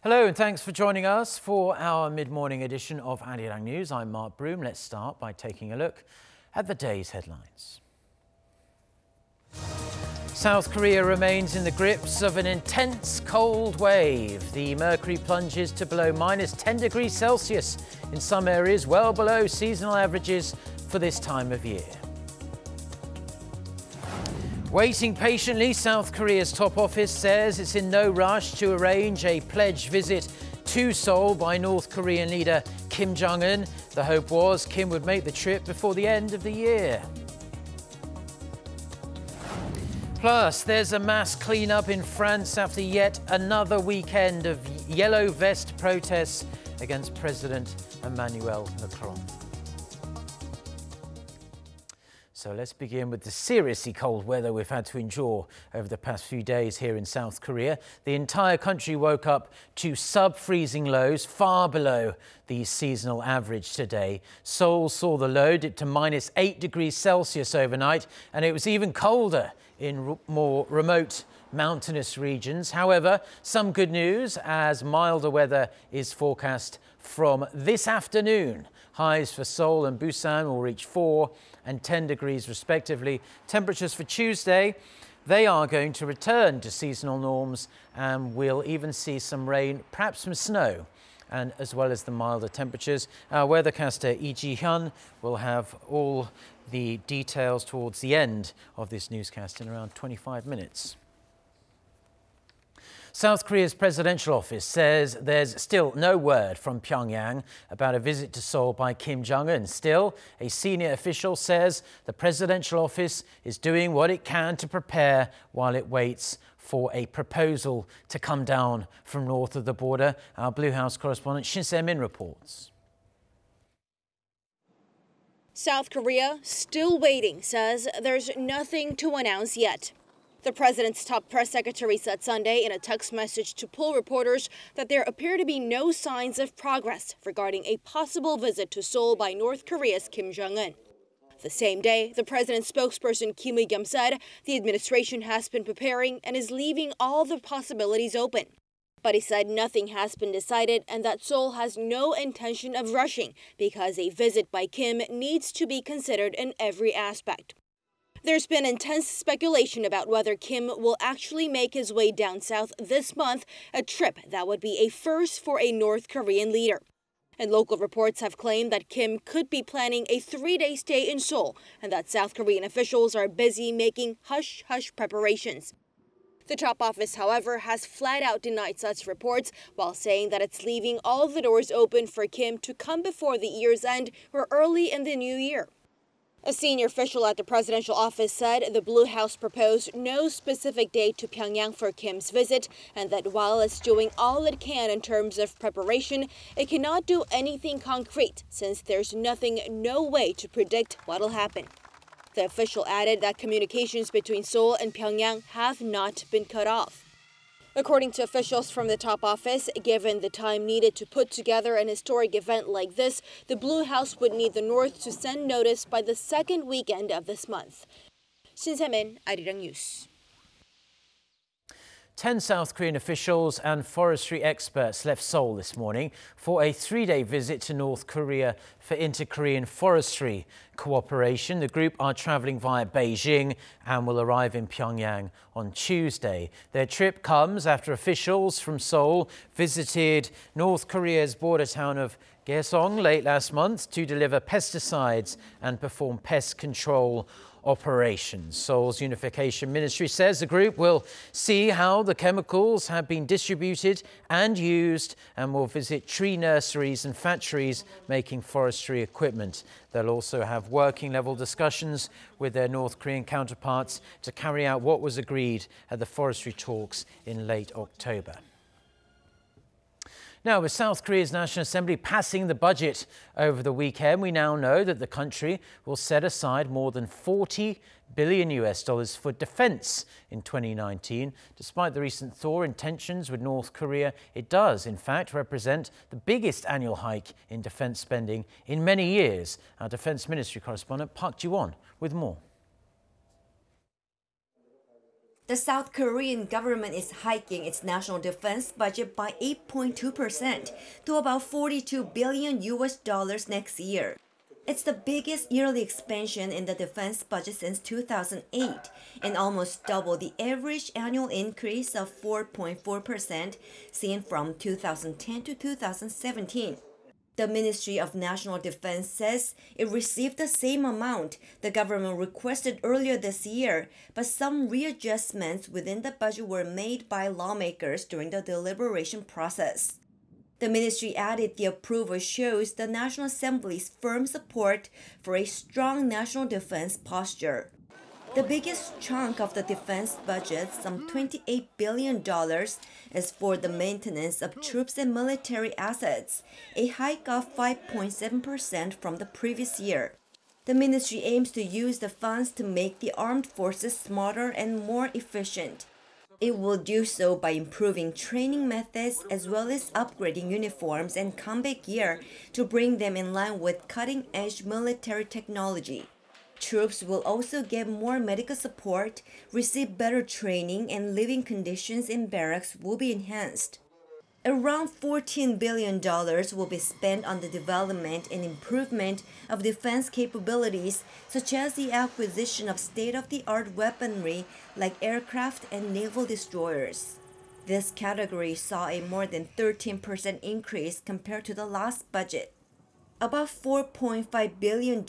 Hello and thanks for joining us for our mid-morning edition of Arirang News. I'm Mark Broom. Let's start by taking a look at the day's headlines. South Korea remains in the grips of an intense cold wave. The mercury plunges to below -10 degrees Celsius in some areas, well below seasonal averages for this time of year. Waiting patiently, South Korea's top office says it's in no rush to arrange a pledge visit to Seoul by North Korean leader Kim Jong-un. The hope was Kim would make the trip before the end of the year. Plus, there's a mass clean-up in France after yet another weekend of yellow vest protests against President Emmanuel Macron. So let's begin with the seriously cold weather we've had to endure over the past few days here in South Korea. The entire country woke up to sub-freezing lows, far below the seasonal average today. Seoul saw the low dip to -8 degrees Celsius overnight, and it was even colder in more remote mountainous regions. However, some good news as milder weather is forecast from this afternoon. Highs for Seoul and Busan will reach 4 and 10 degrees respectively. Temperatures for Tuesday, they are going to return to seasonal norms, and we'll even see some rain, perhaps some snow, and as well as the milder temperatures. Our weathercaster Lee Ji-hyun will have all the details towards the end of this newscast in around 25 minutes. South Korea's presidential office says there's still no word from Pyongyang about a visit to Seoul by Kim Jong-un. Still, a senior official says the presidential office is doing what it can to prepare while it waits for a proposal to come down from north of the border. Our Blue House correspondent Shin Se-min reports. South Korea, still waiting, says there's nothing to announce yet. The president's top press secretary said Sunday in a text message to poll reporters that there appear to be no signs of progress regarding a possible visit to Seoul by North Korea's Kim Jong-un. The same day, the president's spokesperson Kim said the administration has been preparing and is leaving all the possibilities open. But he said nothing has been decided and that Seoul has no intention of rushing because a visit by Kim needs to be considered in every aspect. There's been intense speculation about whether Kim will actually make his way down south this month, a trip that would be a first for a North Korean leader. And local reports have claimed that Kim could be planning a 3-day stay in Seoul and that South Korean officials are busy making hush-hush preparations. The top office, however, has flat out denied such reports while saying that it's leaving all the doors open for Kim to come before the year's end or early in the new year. A senior official at the presidential office said the Blue House proposed no specific date to Pyongyang for Kim's visit and that while it's doing all it can in terms of preparation, it cannot do anything concrete since there's no way to predict what'll happen. The official added that communications between Seoul and Pyongyang have not been cut off. According to officials from the top office, given the time needed to put together an historic event like this, the Blue House would need the North to send notice by the second weekend of this month. Shin Se-min, Arirang News. 10 South Korean officials and forestry experts left Seoul this morning for a 3-day visit to North Korea for inter-Korean forestry cooperation. The group are travelling via Beijing and will arrive in Pyongyang on Tuesday. Their trip comes after officials from Seoul visited North Korea's border town of Kaesong late last month to deliver pesticides and perform pest control operations. Seoul's Unification Ministry says the group will see how the chemicals have been distributed and used and will visit tree nurseries and factories making forestry equipment. They'll also have working level discussions with their North Korean counterparts to carry out what was agreed at the forestry talks in late October. Now, with South Korea's National Assembly passing the budget over the weekend, we now know that the country will set aside more than $40 billion for defense in 2019. Despite the recent thaw in tensions with North Korea, it does, in fact, represent the biggest annual hike in defense spending in many years. Our Defense Ministry correspondent Park Ji-won with more. The South Korean government is hiking its national defense budget by 8.2% to about $42 billion next year. It's the biggest yearly expansion in the defense budget since 2008 and almost double the average annual increase of 4.4% seen from 2010 to 2017. The Ministry of National Defense says it received the same amount the government requested earlier this year, but some readjustments within the budget were made by lawmakers during the deliberation process. The ministry added the approval shows the National Assembly's firm support for a strong national defense posture. The biggest chunk of the defense budget, some $28 billion, is for the maintenance of troops and military assets, a hike of 5.7% from the previous year. The ministry aims to use the funds to make the armed forces smarter and more efficient. It will do so by improving training methods as well as upgrading uniforms and combat gear to bring them in line with cutting-edge military technology. Troops will also get more medical support, receive better training, and living conditions in barracks will be enhanced. Around $14 billion will be spent on the development and improvement of defense capabilities, such as the acquisition of state-of-the-art weaponry like aircraft and naval destroyers. This category saw a more than 13% increase compared to the last budget. About $4.5 billion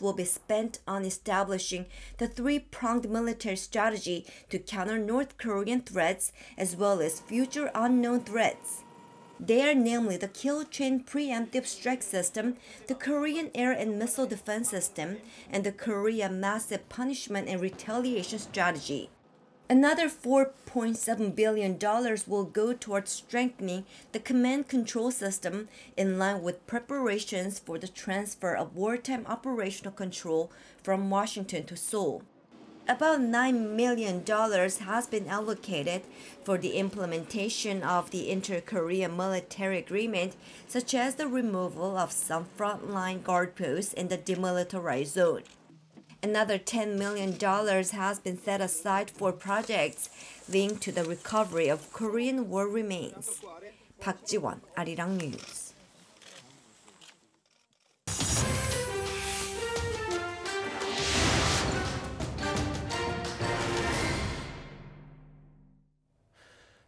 will be spent on establishing the three-pronged military strategy to counter North Korean threats as well as future unknown threats. They are namely the Kill Chain Preemptive Strike System, the Korean Air and Missile Defense System, and the Korea Massive Punishment and Retaliation Strategy. Another $4.7 billion will go towards strengthening the command control system in line with preparations for the transfer of wartime operational control from Washington to Seoul. About $9 million has been allocated for the implementation of the Inter-Korea Military Agreement, such as the removal of some frontline guard posts in the demilitarized zone. Another $10 million has been set aside for projects linked to the recovery of Korean war remains. Park Ji-won, Arirang News.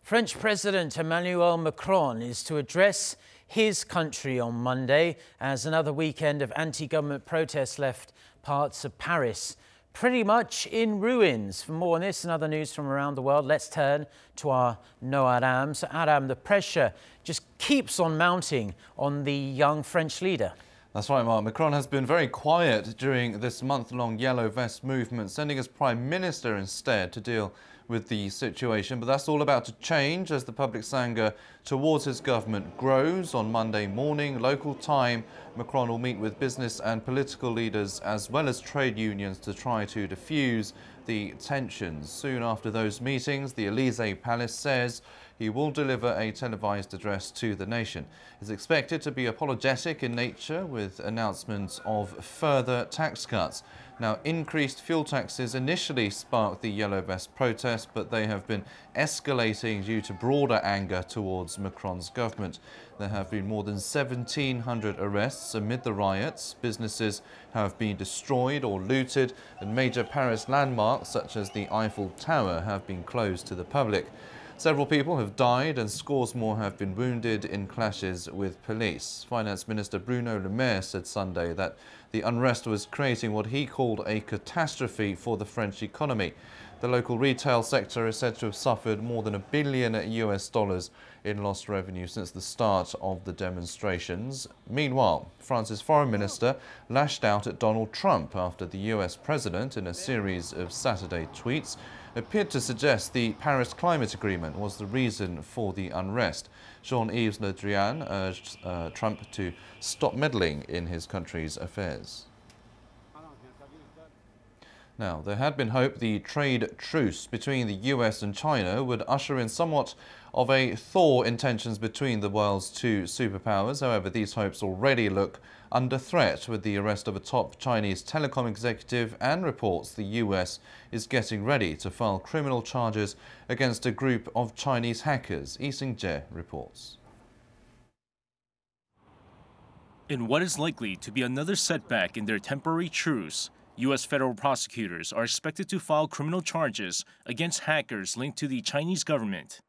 French President Emmanuel Macron is to address his country on Monday as another weekend of anti-government protests left parts of Paris pretty much in ruins. For more on this and other news from around the world, let's turn to our Noah Aram. So Aram, the pressure just keeps on mounting on the young French leader. That's right, Mark. Macron has been very quiet during this month-long Yellow Vest movement, sending his Prime Minister instead to deal with the situation. But that's all about to change as the public's anger towards his government grows. On Monday morning, local time, Macron will meet with business and political leaders as well as trade unions to try to diffuse the tensions. Soon after those meetings, the Élysée Palace says he will deliver a televised address to the nation. It's expected to be apologetic in nature, with announcements of further tax cuts. Now, increased fuel taxes initially sparked the Yellow Vest protests, but they have been escalating due to broader anger towards Macron's government. There have been more than 1,700 arrests amid the riots. Businesses have been destroyed or looted, and major Paris landmarks such as the Eiffel Tower have been closed to the public. Several people have died and scores more have been wounded in clashes with police. Finance Minister Bruno Le Maire said Sunday that the unrest was creating what he called a catastrophe for the French economy. The local retail sector is said to have suffered more than $1 billion in lost revenue since the start of the demonstrations. Meanwhile, France's foreign minister lashed out at Donald Trump after the U.S. president, in a series of Saturday tweets, appeared to suggest the Paris Climate Agreement was the reason for the unrest. Jean-Yves Le Drian urged Trump to stop meddling in his country's affairs. Now, there had been hope the trade truce between the US and China would usher in somewhat of a thaw in tensions between the world's two superpowers. However, these hopes already look under threat with the arrest of a top Chinese telecom executive and reports the US is getting ready to file criminal charges against a group of Chinese hackers. Jae-in reports. In what is likely to be another setback in their temporary truce, U.S. federal prosecutors are expected to file criminal charges against hackers linked to the Chinese government.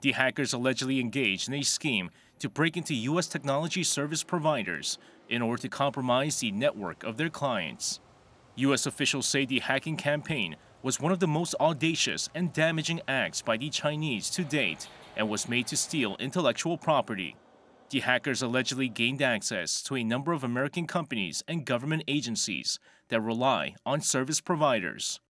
The hackers allegedly engaged in a scheme to break into U.S. technology service providers in order to compromise the network of their clients. U.S. officials say the hacking campaign was one of the most audacious and damaging acts by the Chinese to date and was made to steal intellectual property. The hackers allegedly gained access to a number of American companies and government agencies that rely on service providers.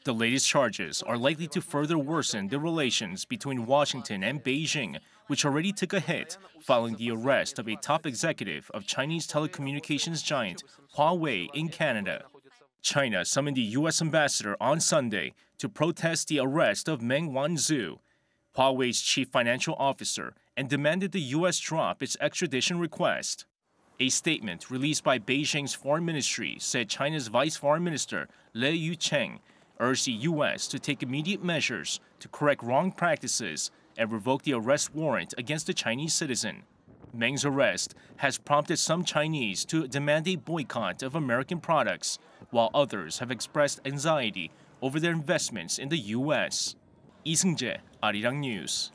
The latest charges are likely to further worsen the relations between Washington and Beijing, which already took a hit following the arrest of a top executive of Chinese telecommunications giant Huawei in Canada. China summoned the U.S. ambassador on Sunday to protest the arrest of Meng Wanzhou, Huawei's chief financial officer, and demanded the U.S. drop its extradition request. A statement released by Beijing's foreign ministry said China's vice foreign minister, Le Yucheng, urged the U.S. to take immediate measures to correct wrong practices and revoke the arrest warrant against the Chinese citizen. Meng's arrest has prompted some Chinese to demand a boycott of American products, while others have expressed anxiety over their investments in the U.S. Jae-in, Arirang News.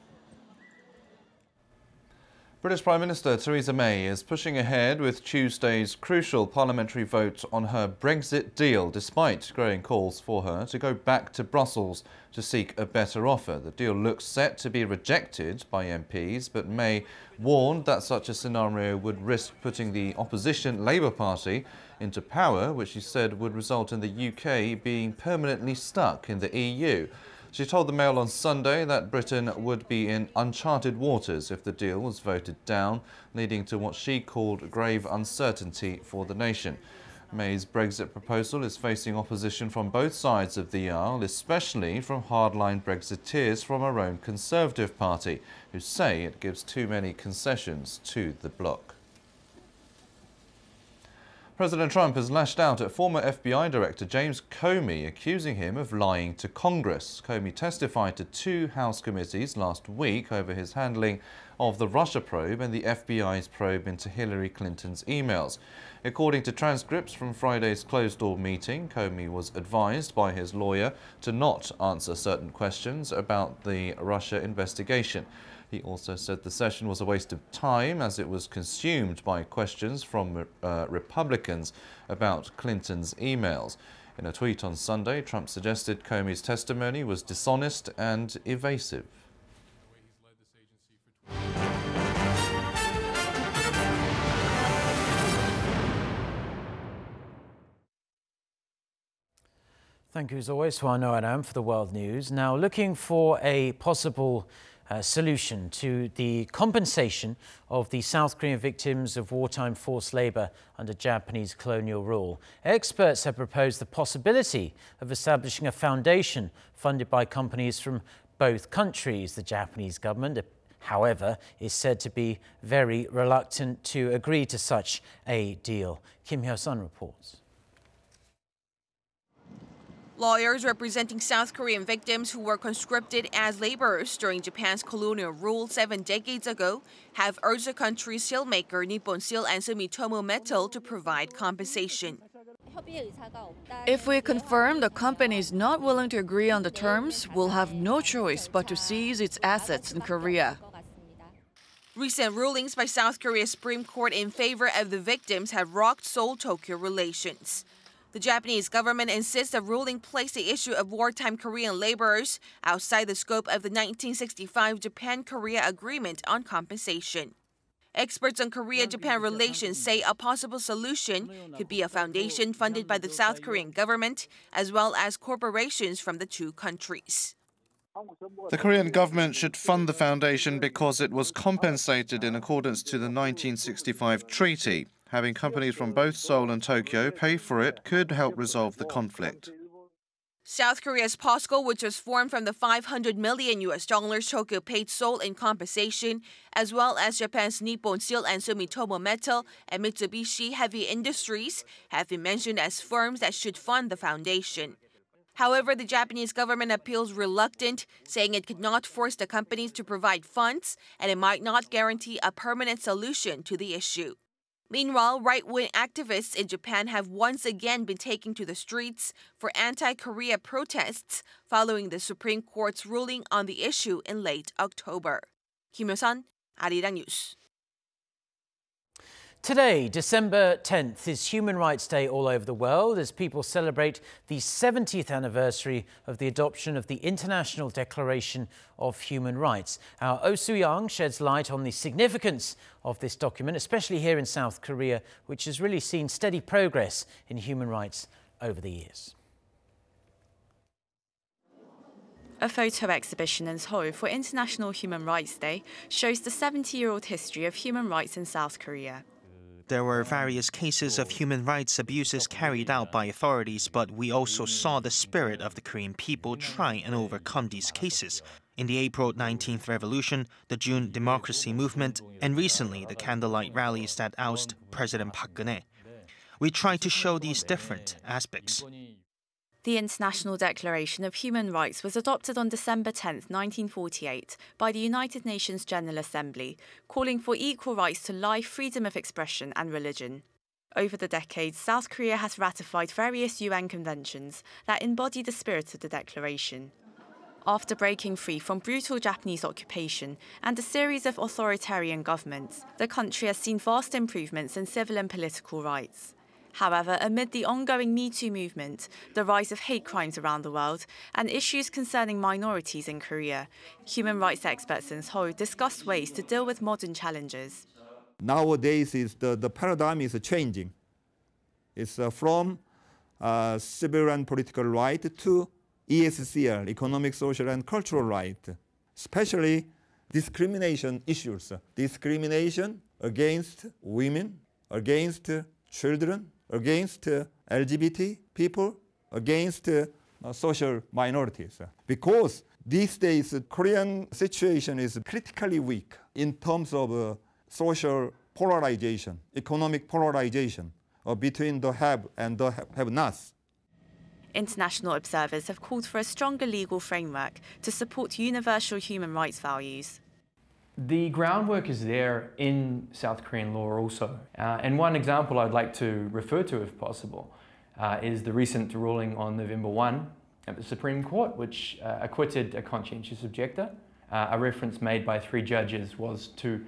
British Prime Minister Theresa May is pushing ahead with Tuesday's crucial parliamentary vote on her Brexit deal, despite growing calls for her to go back to Brussels to seek a better offer. The deal looks set to be rejected by MPs, but May warned that such a scenario would risk putting the opposition Labour Party into power, which she said would result in the UK being permanently stuck in the EU. She told the Mail on Sunday that Britain would be in uncharted waters if the deal was voted down, leading to what she called grave uncertainty for the nation. May's Brexit proposal is facing opposition from both sides of the aisle, especially from hardline Brexiteers from her own Conservative Party, who say it gives too many concessions to the bloc. President Trump has lashed out at former FBI Director James Comey, accusing him of lying to Congress. Comey testified to two House committees last week over his handling of the Russia probe and the FBI's probe into Hillary Clinton's emails. According to transcripts from Friday's closed-door meeting, Comey was advised by his lawyer to not answer certain questions about the Russia investigation. He also said the session was a waste of time as it was consumed by questions from Republicans about Clinton's emails. In a tweet on Sunday, Trump suggested Comey's testimony was dishonest and evasive. Thank you as always to Arirang for the world news. Now looking for a possible solution to the compensation of the South Korean victims of wartime forced labor under Japanese colonial rule. Experts have proposed the possibility of establishing a foundation funded by companies from both countries. The Japanese government, however, is said to be very reluctant to agree to such a deal. Kim Hyo-sun reports. Lawyers representing South Korean victims who were conscripted as laborers during Japan's colonial rule 7 decades ago have urged the country's steelmaker Nippon Steel and Sumitomo Metal to provide compensation. If we confirm the company is not willing to agree on the terms, we'll have no choice but to seize its assets in Korea. Recent rulings by South Korea's Supreme Court in favor of the victims have rocked Seoul-Tokyo relations. The Japanese government insists the ruling placed the issue of wartime Korean laborers outside the scope of the 1965 Japan-Korea Agreement on compensation. Experts on Korea-Japan relations say a possible solution could be a foundation funded by the South Korean government, as well as corporations from the two countries. The Korean government should fund the foundation because it was compensated in accordance to the 1965 treaty. Having companies from both Seoul and Tokyo pay for it could help resolve the conflict. South Korea's POSCO, which was formed from the $500 million Tokyo paid Seoul in compensation, as well as Japan's Nippon Steel and Sumitomo Metal and Mitsubishi Heavy Industries, have been mentioned as firms that should fund the foundation. However, the Japanese government appeals reluctant, saying it could not force the companies to provide funds and it might not guarantee a permanent solution to the issue. Meanwhile, right-wing activists in Japan have once again been taking to the streets for anti-Korea protests following the Supreme Court's ruling on the issue in late October. Kim Jong-un, Arirang News. Today, December 10th, is Human Rights Day all over the world as people celebrate the 70th anniversary of the adoption of the International Declaration of Human Rights. Our Oh Soo-young sheds light on the significance of this document, especially here in South Korea, which has really seen steady progress in human rights over the years. A photo exhibition in Seoul for International Human Rights Day shows the 70-year-old history of human rights in South Korea. There were various cases of human rights abuses carried out by authorities, but we also saw the spirit of the Korean people try and overcome these cases. In the April 19th revolution, the June democracy movement, and recently the candlelight rallies that oust President Park Geun-hye. We try to show these different aspects. The International Declaration of Human Rights was adopted on December 10, 1948, by the United Nations General Assembly, calling for equal rights to life, freedom of expression and religion. Over the decades, South Korea has ratified various UN conventions that embody the spirit of the declaration. After breaking free from brutal Japanese occupation and a series of authoritarian governments, the country has seen vast improvements in civil and political rights. However, amid the ongoing Me Too movement, the rise of hate crimes around the world, and issues concerning minorities in Korea, human rights experts in Seoul discussed ways to deal with modern challenges. Nowadays, the paradigm is changing. It's from civil and political right to ESCL, economic, social, and cultural right, especially discrimination issues. Discrimination against women, against children, against LGBT people, against social minorities. Because these days, the Korean situation is critically weak in terms of social polarization, economic polarization between the have and the have-nots. International observers have called for a stronger legal framework to support universal human rights values. The groundwork is there in South Korean law also. And one example I'd like to refer to, if possible, is the recent ruling on November 1 at the Supreme Court, which acquitted a conscientious objector. A reference made by 3 judges was to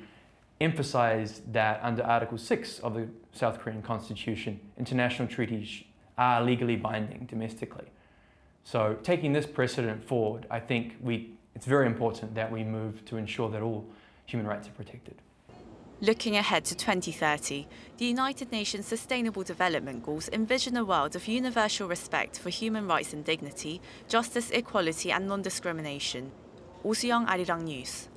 emphasize that under Article 6 of the South Korean Constitution, international treaties are legally binding domestically. So taking this precedent forward, I think it's very important that we move to ensure that all human rights are protected. Looking ahead to 2030, the United Nations Sustainable Development Goals envision a world of universal respect for human rights and dignity, justice, equality and non-discrimination. Oh Soo-young, Arirang News.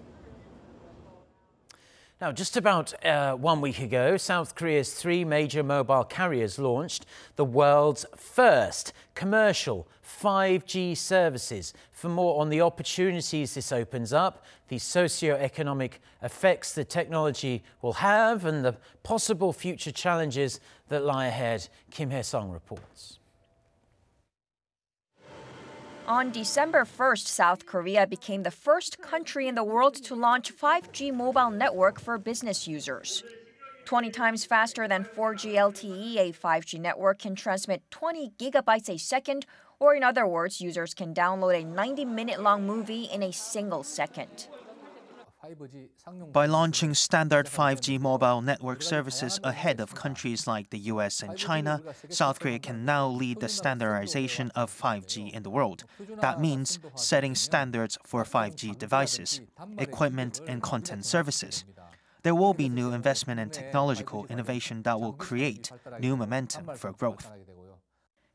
Now, just about 1 week ago, South Korea's 3 major mobile carriers launched the world's first commercial 5G services. For more on the opportunities this opens up, the socio-economic effects the technology will have and the possible future challenges that lie ahead, Kim Hae-sung reports. On December 1st, South Korea became the first country in the world to launch 5G mobile network for business users. 20 times faster than 4G LTE, a 5G network can transmit 20 gigabytes a second, or in other words, users can download a 90-minute-long movie in a single second. By launching standard 5G mobile network services ahead of countries like the U.S. and China, South Korea can now lead the standardization of 5G in the world. That means setting standards for 5G devices, equipment and content services. There will be new investment and technological innovation that will create new momentum for growth.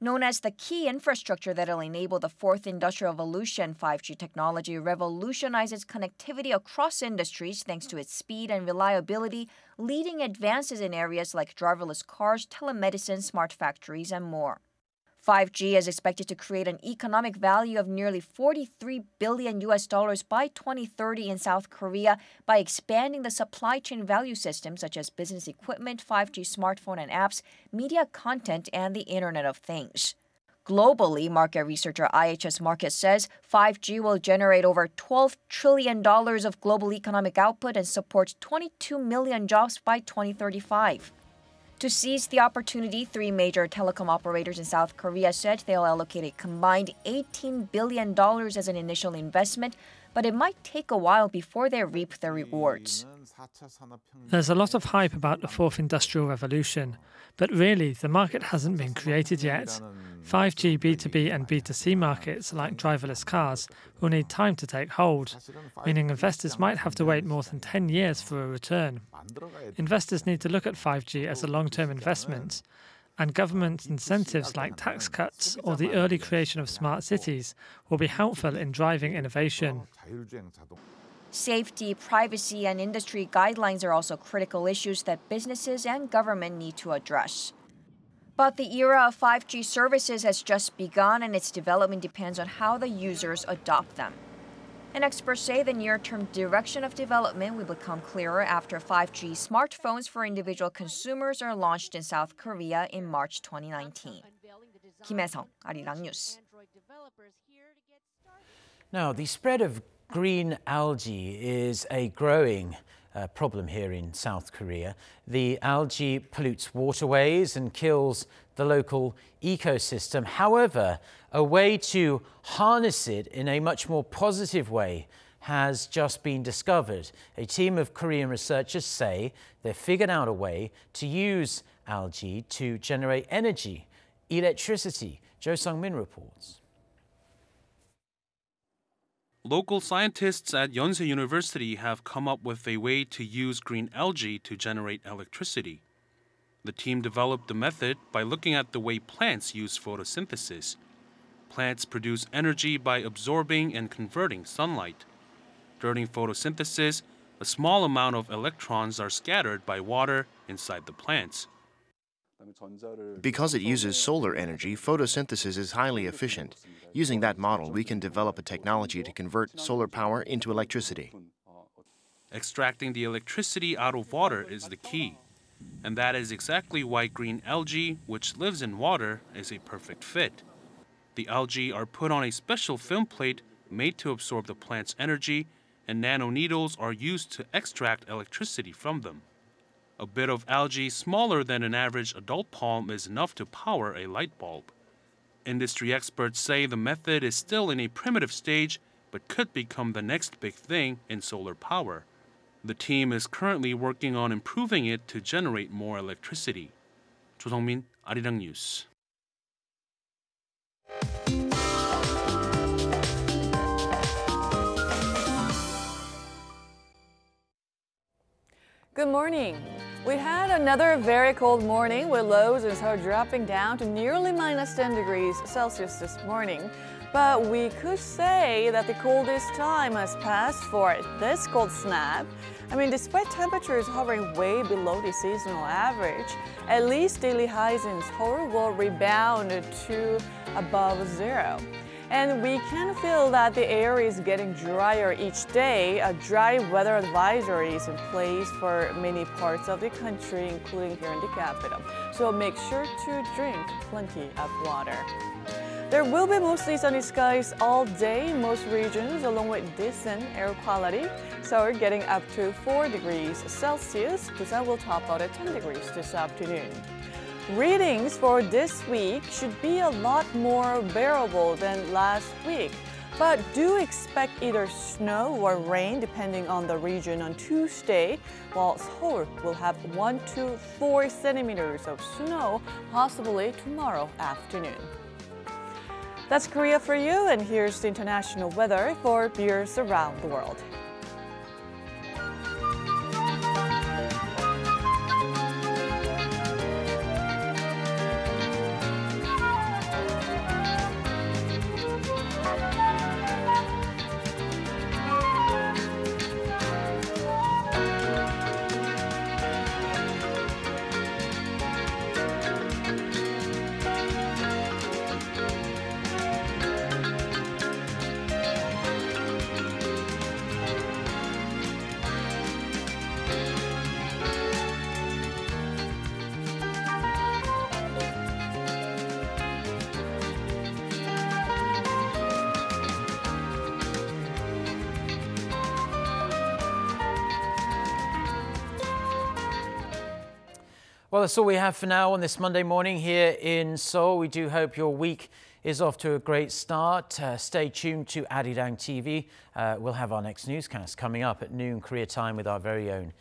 Known as the key infrastructure that will enable the fourth industrial revolution, 5G technology revolutionizes connectivity across industries thanks to its speed and reliability, leading advances in areas like driverless cars, telemedicine, smart factories, and more. 5G is expected to create an economic value of nearly $43 billion by 2030 in South Korea by expanding the supply chain value system such as business equipment, 5G smartphone and apps, media content, and the Internet of Things. Globally, market researcher IHS Markit says 5G will generate over $12 trillion of global economic output and support 22 million jobs by 2035. To seize the opportunity, 3 major telecom operators in South Korea said they'll allocate a combined $18 billion as an initial investment, but it might take a while before they reap the rewards. There's a lot of hype about the fourth industrial revolution, but really the market hasn't been created yet. 5G B2B and B2C markets, like driverless cars, will need time to take hold, meaning investors might have to wait more than 10 years for a return. Investors need to look at 5G as a long-term investment, and government incentives like tax cuts or the early creation of smart cities will be helpful in driving innovation. Safety, privacy, and industry guidelines are also critical issues that businesses and government need to address. But the era of 5G services has just begun, and its development depends on how the users adopt them. And experts say the near-term direction of development will become clearer after 5G smartphones for individual consumers are launched in South Korea in March 2019. Kim Hae-sung, Arirang News. Now, the spread of green algae is a growing problem here in South Korea. The algae pollutes waterways and kills the local ecosystem. However, a way to harness it in a much more positive way has just been discovered. A team of Korean researchers say they've figured out a way to use algae to generate energy, electricity. Jo Sung-min reports. Local scientists at Yonsei University have come up with a way to use green algae to generate electricity. The team developed the method by looking at the way plants use photosynthesis. Plants produce energy by absorbing and converting sunlight. During photosynthesis, a small amount of electrons are scattered by water inside the plants. Because it uses solar energy, photosynthesis is highly efficient. Using that model, we can develop a technology to convert solar power into electricity. Extracting the electricity out of water is the key. And that is exactly why green algae, which lives in water, is a perfect fit. The algae are put on a special film plate made to absorb the plant's energy, and nanoneedles are used to extract electricity from them. A bit of algae smaller than an average adult palm is enough to power a light bulb. Industry experts say the method is still in a primitive stage, but could become the next big thing in solar power. The team is currently working on improving it to generate more electricity. Jo Sung-min, Arirang News. Good morning. We had another very cold morning with lows in Seoul dropping down to nearly -10 degrees Celsius this morning. But we could say that the coldest time has passed for this cold snap. I mean, despite temperatures hovering way below the seasonal average, at least daily highs in Seoul will rebound to above zero. And we can feel that the air is getting drier each day. A dry weather advisory is in place for many parts of the country, including here in the capital. So make sure to drink plenty of water. There will be mostly sunny skies all day in most regions, along with decent air quality. So getting up to 4 degrees Celsius. Busan will top out at 10 degrees this afternoon. Readings for this week should be a lot more bearable than last week, but do expect either snow or rain depending on the region on Tuesday, while Seoul will have 1 to 4 centimeters of snow, possibly tomorrow afternoon. That's Korea for you, and here's the international weather for viewers around the world. Well, that's all we have for now on this Monday morning here in Seoul. We do hope your week is off to a great start. Stay tuned to Arirang TV. We'll have our next newscast coming up at noon Korea time with our very own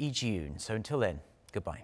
Lee Ji-yoon. So until then, goodbye.